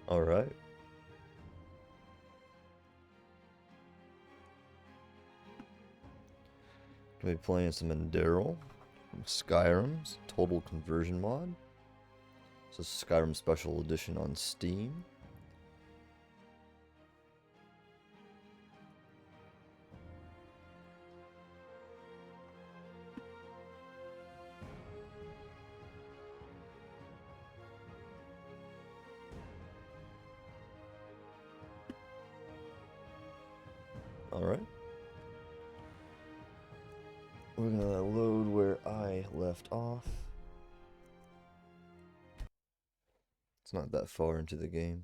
Alright. Gonna be playing some Enderal from Skyrim's Total Conversion mod. This is Skyrim Special Edition on Steam. Alright. We're gonna load where I left off. It's not that far into the game.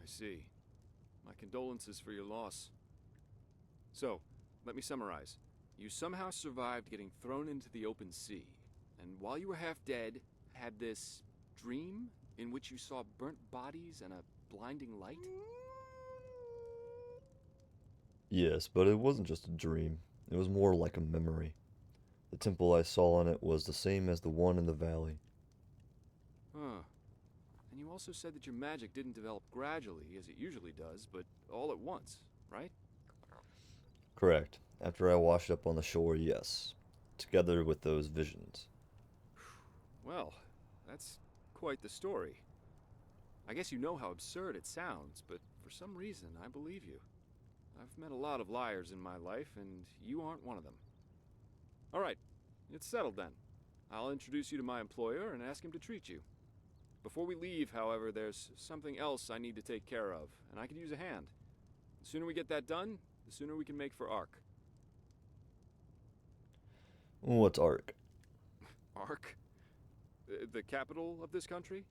I see. My condolences for your loss. So, let me summarize. You somehow survived getting thrown into the open sea, and while you were half dead, had this dream in which you saw burnt bodies and a blinding light? Yes, but it wasn't just a dream. It was more like a memory. The temple I saw on it was the same as the one in the valley. Huh. And you also said that your magic didn't develop gradually, as it usually does, but all at once, right? Correct. After I washed up on the shore, yes. Together with those visions. Well, that's quite the story. I guess you know how absurd it sounds, but for some reason, I believe you. I've met a lot of liars in my life, and you aren't one of them. All right, it's settled then. I'll introduce you to my employer and ask him to treat you. Before we leave, however, there's something else I need to take care of, and I could use a hand. The sooner we get that done, the sooner we can make for Ark. What's Ark? Ark? The capital of this country?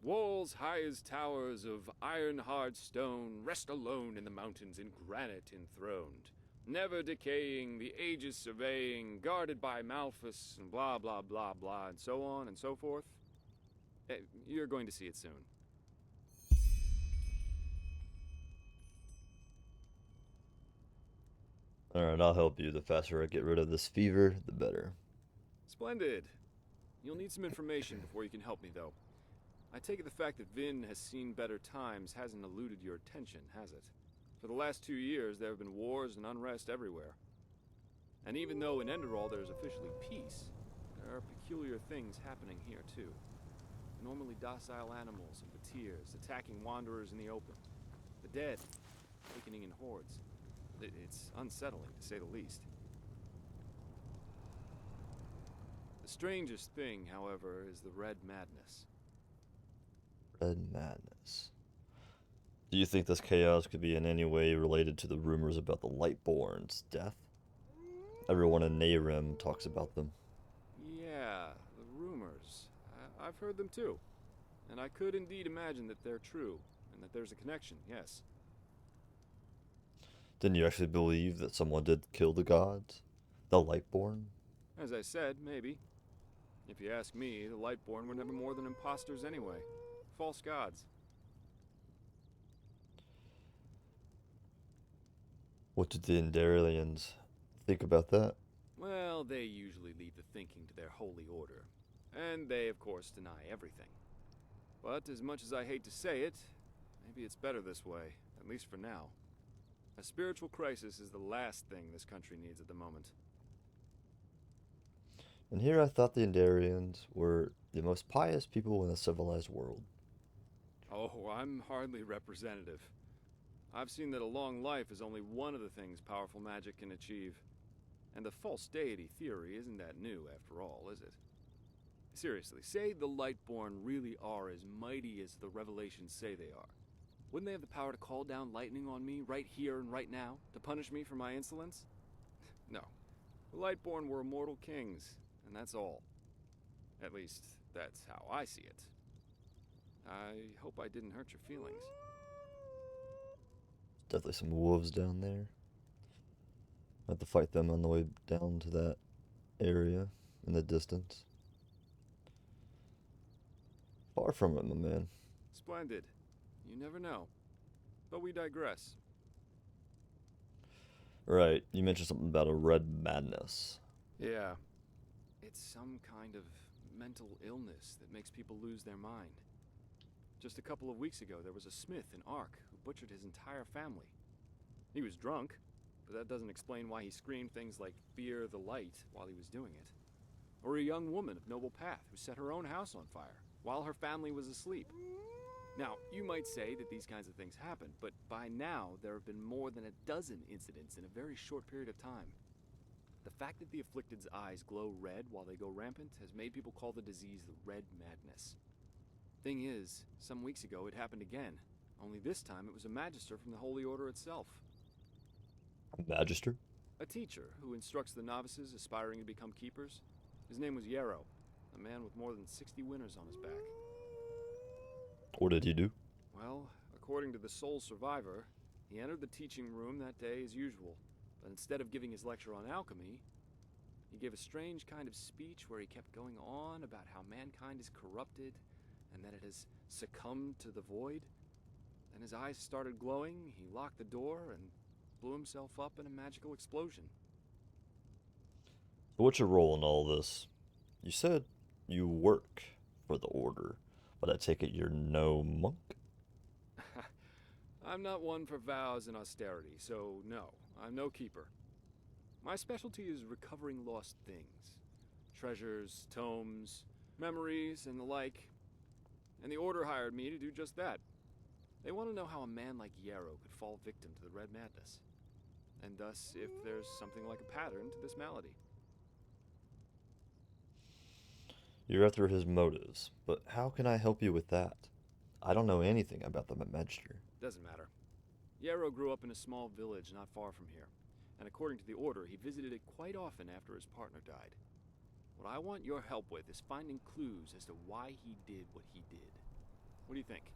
Walls high as towers of iron-hard stone rest alone in the mountains in granite enthroned, never decaying, the ages surveying, guarded by Malphus, and blah blah blah blah, and so on and so forth. You're going to see it soon. Alright, I'll help you. The faster I get rid of this fever, the better. Splendid. You'll need some information before you can help me, though. I take it the fact that Vin has seen better times hasn't eluded your attention, has it? For the last 2 years, there have been wars and unrest everywhere. And even though in Enderal there's officially peace, there are peculiar things happening here, too. Normally docile animals and Batirs attacking wanderers in the open. The dead, awakening in hordes. It's unsettling, to say the least. The strangest thing, however, is the Red Madness. Red Madness. Do you think this chaos could be in any way related to the rumors about the Lightborn's death? Everyone in Nehrim talks about them. Yeah, the rumors. I've heard them too. And I could indeed imagine that they're true, and that there's a connection, yes. Didn't you actually believe that someone did kill the gods? The Lightborn? As I said, maybe. If you ask me, the Lightborn were never more than imposters anyway. False gods. What did the Enderalians think about that? Well, they usually leave the thinking to their holy order. And they, of course, deny everything. But as much as I hate to say it, maybe it's better this way, at least for now. A spiritual crisis is the last thing this country needs at the moment. And here I thought the Endarians were the most pious people in the civilized world. Oh, I'm hardly representative. I've seen that a long life is only one of the things powerful magic can achieve. And the false deity theory isn't that new, after all, is it? Seriously, say the Lightborn really are as mighty as the revelations say they are. Wouldn't they have the power to call down lightning on me right here and right now, to punish me for my insolence? No. The Lightborn were immortal kings, and that's all. At least, that's how I see it. I hope I didn't hurt your feelings. Definitely some wolves down there. I have to fight them on the way down to that area in the distance. Far from it, my man. Splendid. You never know. But we digress. Right, you mentioned something about a red madness. Yeah, it's some kind of mental illness that makes people lose their mind. Just a couple of weeks ago, there was a smith in Ark who butchered his entire family. He was drunk, but that doesn't explain why he screamed things like "Fear the light" while he was doing it. Or a young woman of noble path who set her own house on fire while her family was asleep. Now, you might say that these kinds of things happen, but by now there have been more than a dozen incidents in a very short period of time. The fact that the afflicted's eyes glow red while they go rampant has made people call the disease the Red Madness. Thing is, some weeks ago it happened again, only this time it was a magister from the Holy Order itself. Magister? A teacher who instructs the novices aspiring to become keepers. His name was Yarrow, a man with more than 60 winners on his back. What did he do? Well, according to the sole survivor, he entered the teaching room that day as usual, but instead of giving his lecture on alchemy, he gave a strange kind of speech where he kept going on about how mankind is corrupted and that it has succumbed to the void. Then his eyes started glowing, he locked the door, and blew himself up in a magical explosion. What's your role in all this? You said you work for the Order, but I take it you're no monk? I'm not one for vows and austerity, so no, I'm no keeper. My specialty is recovering lost things. Treasures, tomes, memories, and the like. And the Order hired me to do just that. They want to know how a man like Yarrow could fall victim to the Red Madness. And thus, if there's something like a pattern to this malady. You're after his motives, but how can I help you with that? I don't know anything about the Magister. Doesn't matter. Yarrow grew up in a small village not far from here, and according to the Order, he visited it quite often after his partner died. What I want your help with is finding clues as to why he did what he did. What do you think?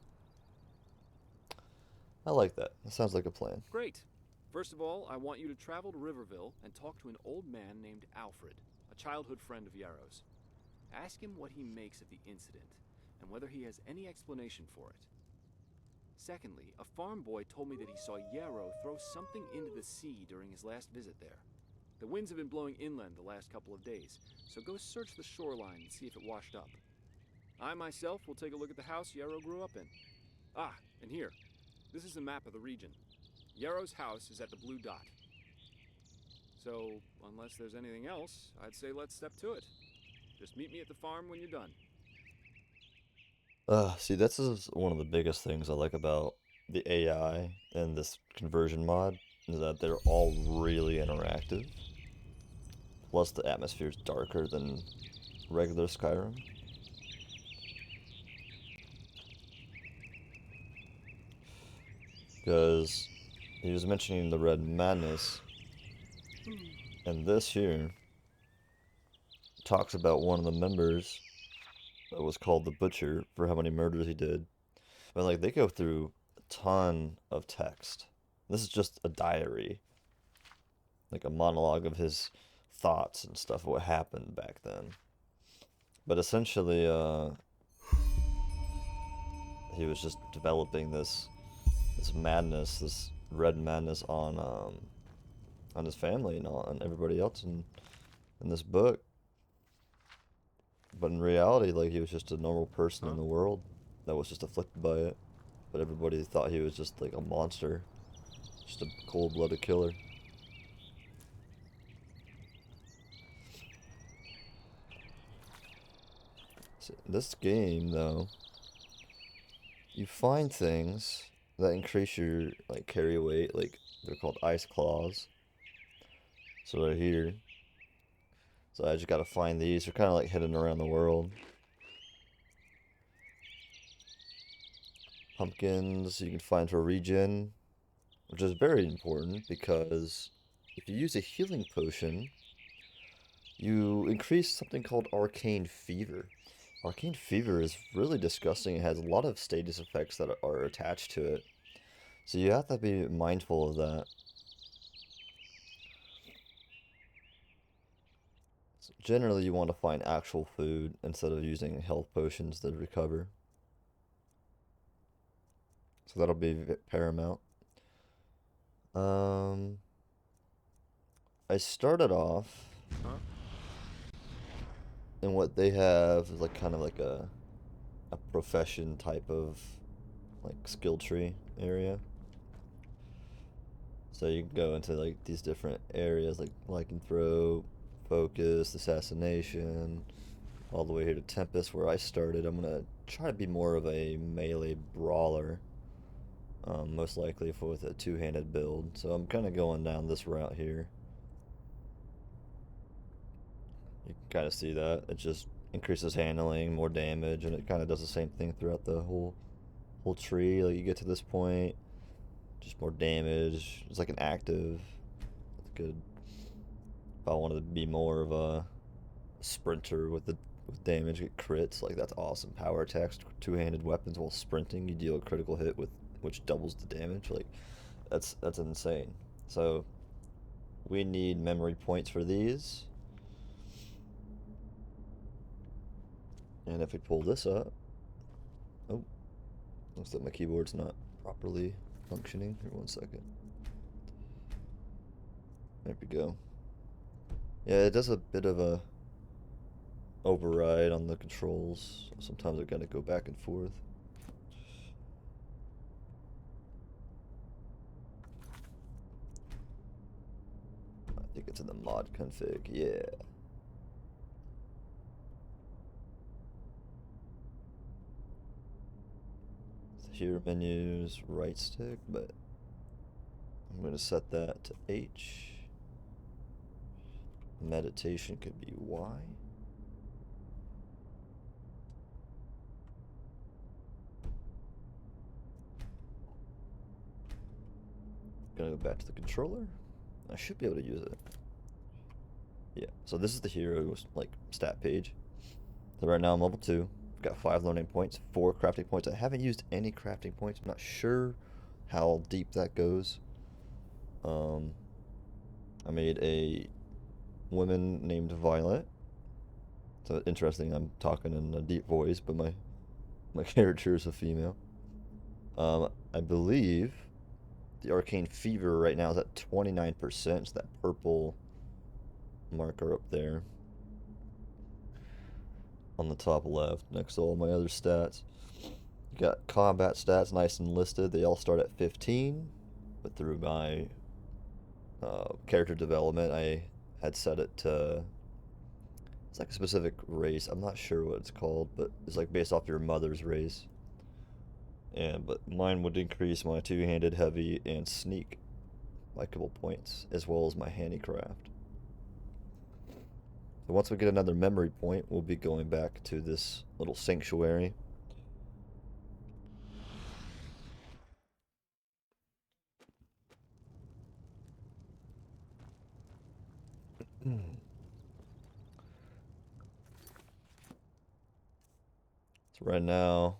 I like that. That sounds like a plan. Great. First of all, I want you to travel to Riverville and talk to an old man named Alfred, a childhood friend of Yarrow's. Ask him what he makes of the incident, and whether he has any explanation for it. Secondly, a farm boy told me that he saw Yarrow throw something into the sea during his last visit there. The winds have been blowing inland the last couple of days, so go search the shoreline and see if it washed up. I myself will take a look at the house Yarrow grew up in. Ah, and here. This is a map of the region. Yarrow's house is at the blue dot. So, unless there's anything else, I'd say let's step to it. Just meet me at the farm when you're done. See, this is one of the biggest things I like about the AI and this conversion mod, is that they're all really interactive. Plus, the atmosphere is darker than regular Skyrim. Because he was mentioning the Red Madness, and this here talks about one of the members that was called the Butcher for how many murders he did. But like they go through a ton of text. This is just a diary, like a monologue of his thoughts and stuff, what happened back then. But essentially, he was just developing this madness, this red madness on his family and on everybody else in this book. But in reality, like he was just a normal person in the world that was just afflicted by it. But everybody thought he was just like a monster, just a cold-blooded killer. So this game, though, you find things that increase your like carry weight, like they're called ice claws. So right here. So I just gotta find these. They're kind of like hidden around the world. Pumpkins you can find for regen, which is very important because if you use a healing potion, you increase something called arcane fever. Arcane fever is really disgusting. It has a lot of status effects that are attached to it. So you have to be mindful of that. So generally, you want to find actual food instead of using health potions to recover. So that'll be paramount. Um, I started off, Huh? and what they have is like kind of like a profession type of like skill tree area. So you can go into like these different areas like lycanthrope, focus, assassination, all the way here to Tempest where I started. I'm gonna try to be more of a melee brawler, most likely with a two-handed build. So I'm kind of going down this route here. You can kind of see that it just increases handling, more damage, and it kind of does the same thing throughout the whole tree. Like you get to this point, just more damage. It's like an active. That's good. If I wanted to be more of a sprinter with damage, get crits, like that's awesome. Power attacks, two-handed weapons while sprinting, you deal a critical hit with which doubles the damage. Like that's insane. So we need memory points for these. And if we pull this up, oh, looks like my keyboard's not properly functioning. Here, one second. There we go. Yeah, it does a bit of a override on the controls. Sometimes I gotta go back and forth. I think it's in the mod config, yeah. So here menus, right stick, but I'm gonna set that to H. Meditation could be Y. Gonna go back to the controller. I should be able to use it. Yeah, so this is the hero's like stat page. So right now I'm level 2. I've got 5 learning points, 4 crafting points. I haven't used any crafting points. I'm not sure how deep that goes. I made a woman named Violet. So interesting, I'm talking in a deep voice, but my character is a female. I believe the arcane fever right now is at 29%. It's that purple marker up there on the top left next to all my other stats. You got combat stats nice and listed. They all start at 15, but through my character development, I had set it to. It's like a specific race. I'm not sure what it's called, but it's like based off your mother's race. And but mine would increase my two-handed, heavy, and sneak by a couple points, as well as my handicraft. So once we get another memory point, we'll be going back to this little sanctuary. So right now,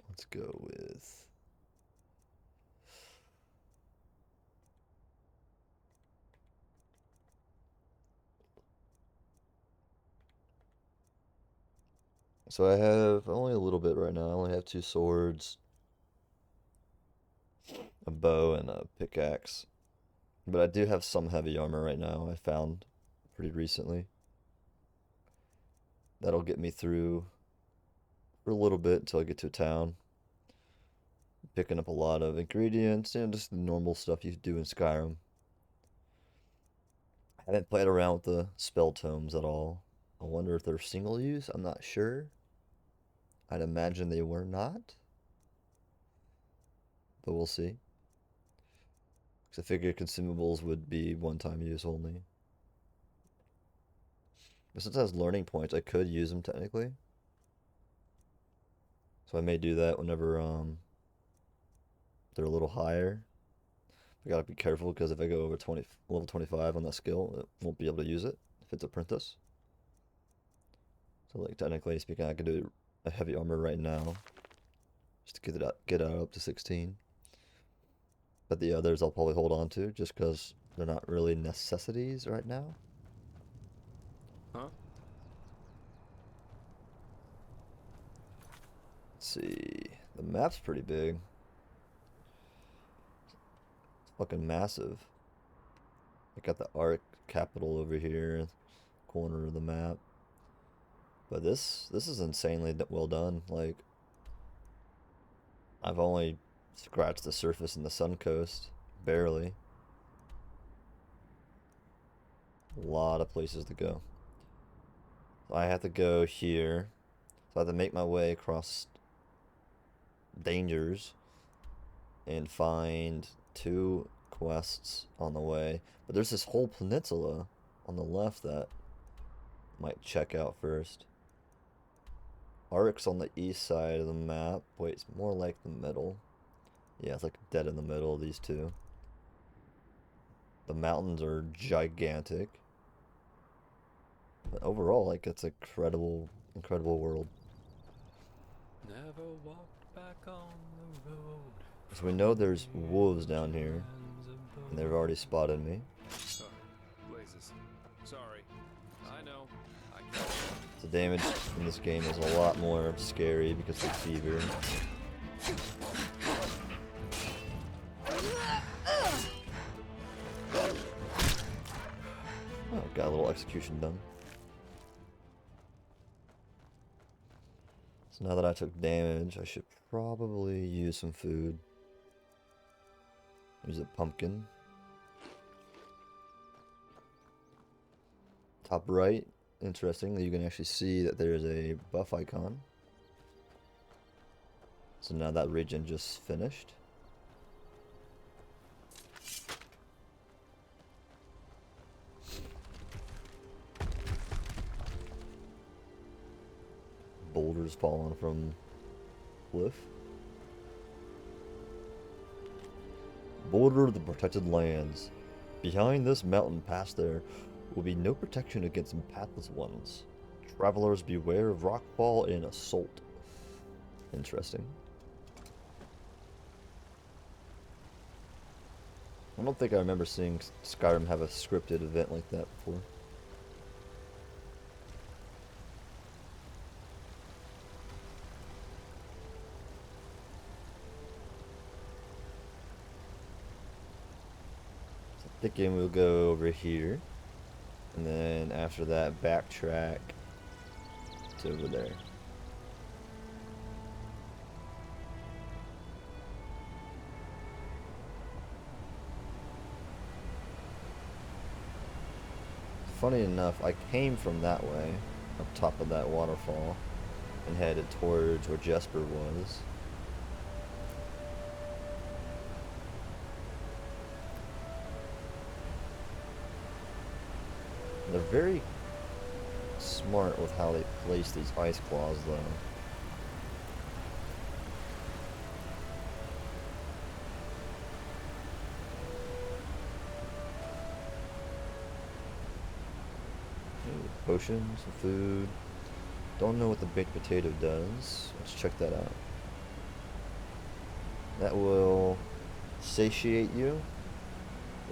let's go with. So I have only a little bit right now. I only have 2 swords, a bow, and a pickaxe. But I do have some heavy armor right now. I found pretty recently. That'll get me through for a little bit until I get to a town. Picking up a lot of ingredients and just the normal stuff you do in Skyrim. I haven't played around with the spell tomes at all. I wonder if they're single use. I'm not sure. I'd imagine they were not, but we'll see. Because I figure consumables would be one-time use only. But since it has learning points, I could use them technically. So I may do that whenever they're a little higher. I gotta be careful because if I go over level 25 on that skill, it won't be able to use it if it's apprentice. So like technically speaking, I could do a heavy armor right now, just to get out up to 16. But the others I'll probably hold on to just because they're not really necessities right now. Huh? Let's see, the map's pretty big. fucking massive. I got the Arc capital over here, corner of the map. But this is insanely well done. Like, I've only scratched the surface in the Sun Coast, barely. A lot of places to go. So I have to go here. So I have to make my way across dangers and find 2 quests on the way. But there's this whole peninsula on the left that I might check out first. Arc's on the east side of the map. Wait, it's more like the middle. Yeah, it's like dead in the middle of these 2. The mountains are gigantic. But overall, like, it's an incredible world. Never walked back on the road. So we know there's wolves down here, and they've already spotted me. Sorry, Blazes. Sorry. I know. I can't. The damage in this game is a lot more scary because of fever. Oh, got a little execution done. So now that I took damage, I should probably use some food. Use a pumpkin. Top right, interestingly, you can actually see that there's a buff icon. So now that region just finished. Boulders falling from cliff. Border of the protected lands. Behind this mountain pass there will be no protection against pathless ones. Travelers beware of rockfall and assault. Interesting. I don't think I remember seeing Skyrim have a scripted event like that before. Thinking we'll go over here, and then after that backtrack to over there. Funny enough, I came from that way, up top of that waterfall, and headed towards where Jesper was. They're very smart with how they place these ice claws, though. Ooh, potions, some food. Don't know what the baked potato does. Let's check that out. That will satiate you.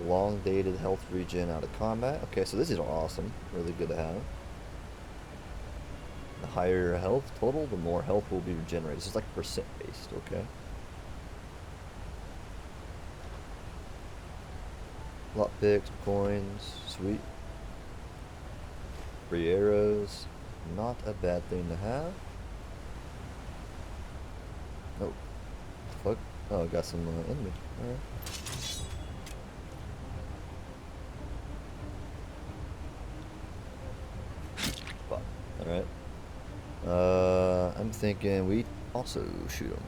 Long dated health regen out of combat. Okay, so this is awesome. Really good to have. The higher health total, the more health will be regenerated. So it's like percent based, okay? Lockpicks, coins, sweet. Free arrows. Not a bad thing to have. Oh. Fuck. Oh, I got some enemy. Alright. Alright. I'm thinking we also shoot them.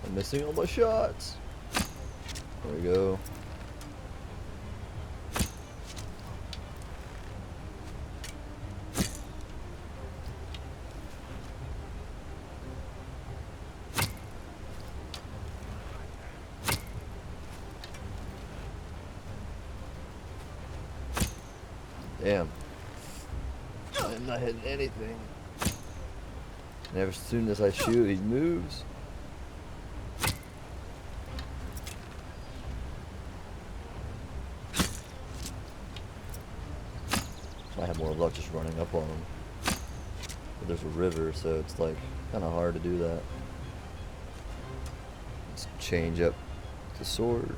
I'm missing all my shots. There we go. Damn. I'm not hitting anything. And as soon as I shoot, he moves. Might have more luck just running up on them. But there's a river, so it's like kind of hard to do that. Let's change up the sword.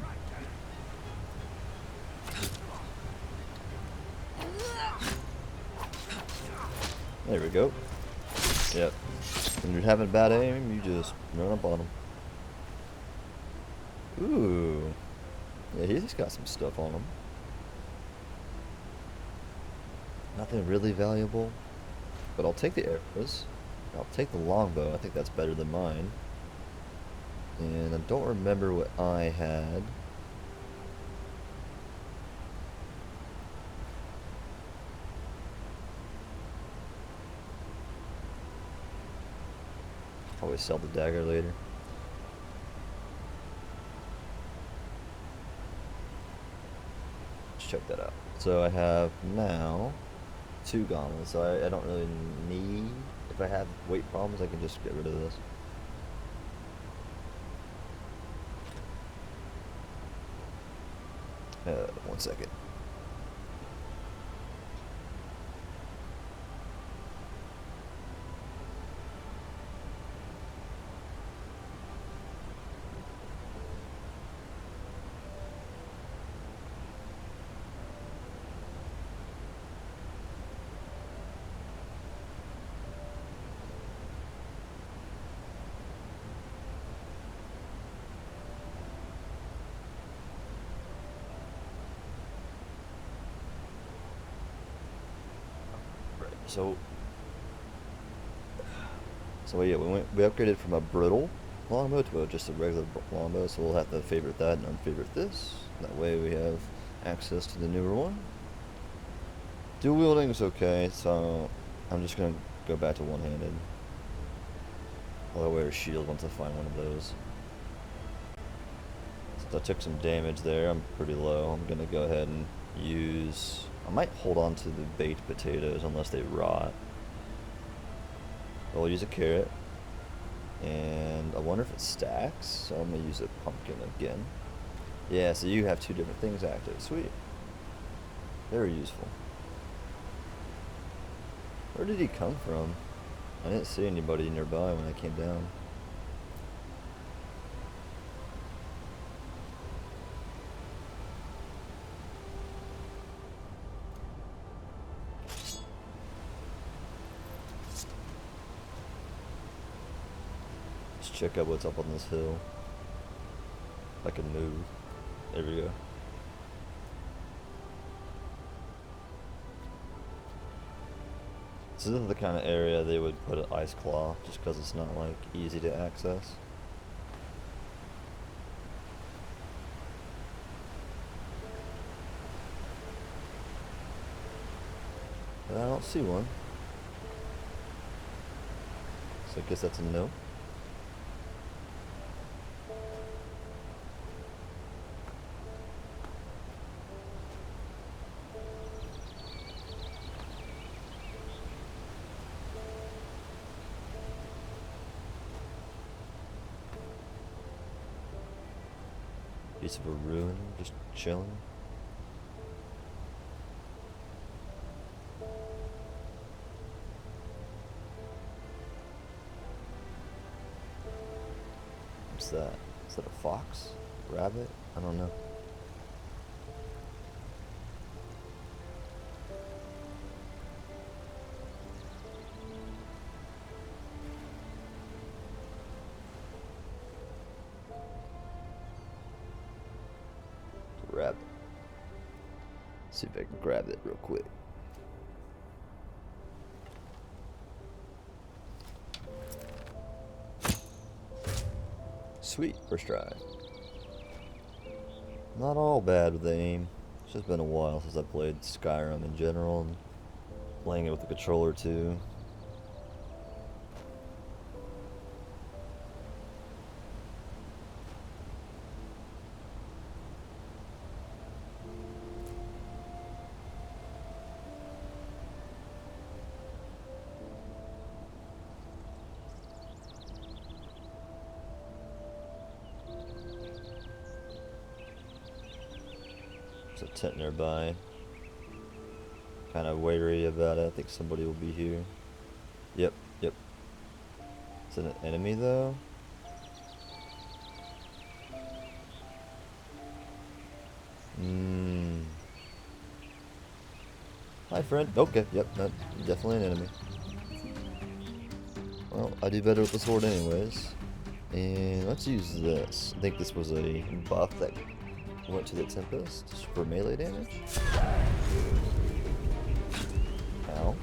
There we go. Yep. When you're having bad aim, you just run up on them. Ooh. Yeah, he's got some stuff on him. Nothing really valuable. But I'll take the arrows. I'll take the longbow. I think that's better than mine. And I don't remember what I had. Always sell the dagger later. Let's check that out. So I have now 2 gauntlets, so I don't really need. If I have weight problems, I can just get rid of this. One second. So yeah, we upgraded from a brittle longbow to just a regular longbow, so we'll have to favorite that and unfavorite this. That way we have access to the newer one. Dual wielding is okay, so I'm just gonna go back to one-handed. I'll wear a shield once I find one of those. Since I took some damage there, I'm pretty low. I'm gonna go ahead and use. I might hold on to the baked potatoes unless they rot. I'll use a carrot. And I wonder if it stacks, so I'm gonna use a pumpkin again. Yeah, so you have 2 different things active. Sweet. Very useful. Where did he come from? I didn't see anybody nearby when I came down. Check out what's up on this hill. I can move. There we go. So this is the kind of area they would put an ice claw, just because it's not like easy to access. But I don't see one. So I guess that's a no. Piece of a ruin, just chilling. What's that? Is that a fox? Rabbit? I don't know. Rabbit. See if I can grab it real quick. Sweet, first try. Not all bad with the aim. It's just been a while since I played Skyrim in general, and playing it with the controller too. There's a tent nearby. Kind of wary about it. I think somebody will be here. Yep, yep. Is it an enemy though? Hmm. Hi, friend. Okay, yep, no, definitely an enemy. Well, I do better with the sword anyways. And let's use this. I think this was a buff that went to the Tempest for melee damage. Ow.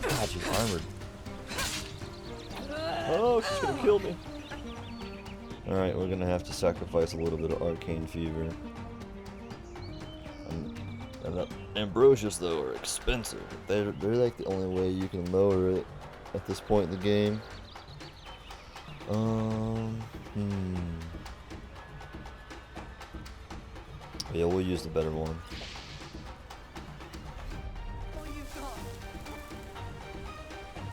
God, she's armored. Oh, she's gonna kill me. Alright, we're gonna have to sacrifice a little bit of arcane fever. And the ambrosias, though, are expensive. They're like the only way you can lower it at this point in the game. Yeah, we'll use the better one.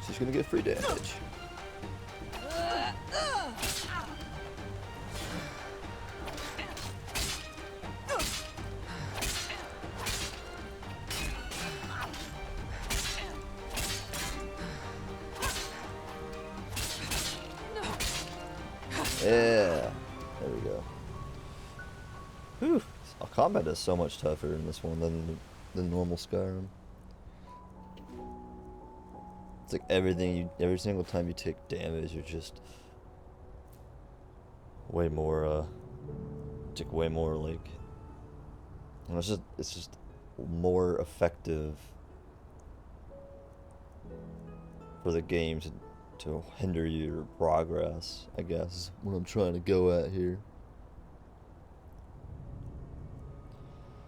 She's gonna get free damage. Yeah, there we go. Whew. Combat is so much tougher in this one than normal Skyrim. It's like every single time you take damage, you're just way more, take way more like, and it's just more effective for the game to hinder your progress, I guess, is what I'm trying to go at here.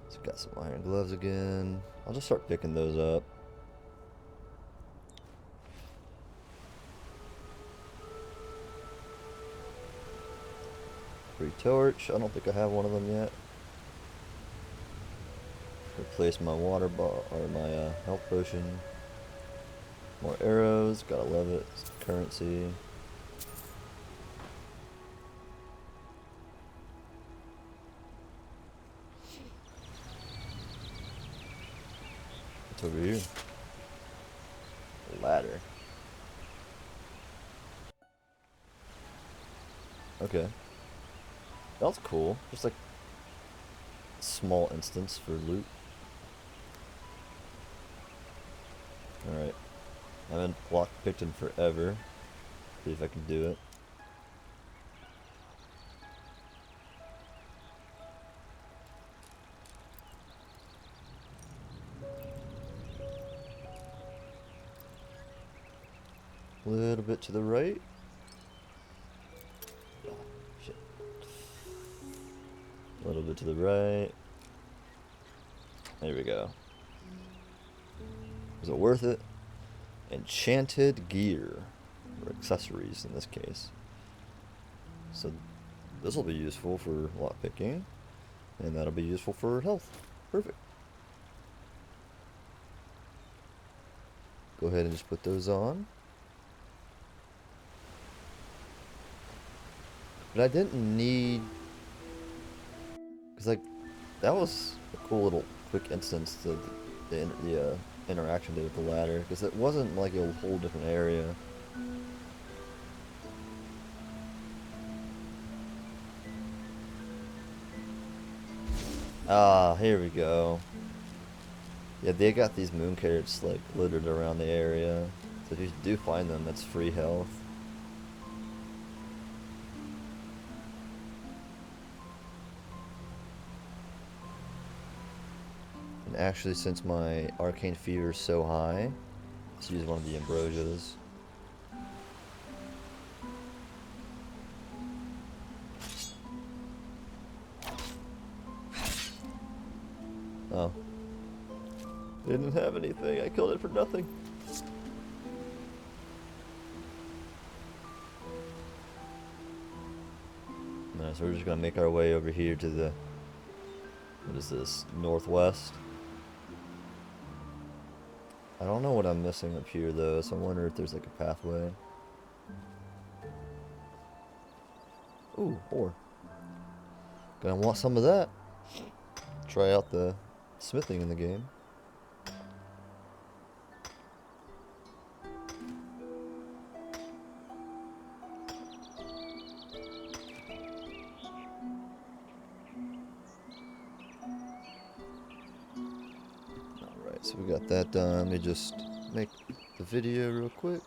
So got some iron gloves again. I'll just start picking those up. Free torch. I don't think I have one of them yet. Replace my water bottle or my health potion. More arrows. Gotta love it. It's currency. What's over here? A ladder. Okay. That's cool. Just like small instance for loot. Alright. I haven't lockpicked in forever. See if I can do it. A little bit to the right. Oh, shit. A little bit to the right. There we go. Was it worth it? Enchanted gear. Or accessories in this case. So this will be useful for lockpicking. And that'll be useful for health. Perfect. Go ahead and just put those on. But I didn't need, because like that was a cool little quick instance to the interaction with the ladder, because it wasn't like a whole different area. Ah, here we go. Yeah, they got these moon carrots like littered around the area, so if you do find them, that's free health. And actually, since my arcane fever is so high, let's use one of the ambrosias. Oh. It didn't have anything. I killed it for nothing. Nice, so we're just gonna make our way over here to the, what is this, northwest? I don't know what I'm missing up here though, so I wonder if there's like a pathway. Ooh, ore. Gonna want some of that. try out the smithing in the game. Alright, so we got that done. Let me just make the video real quick.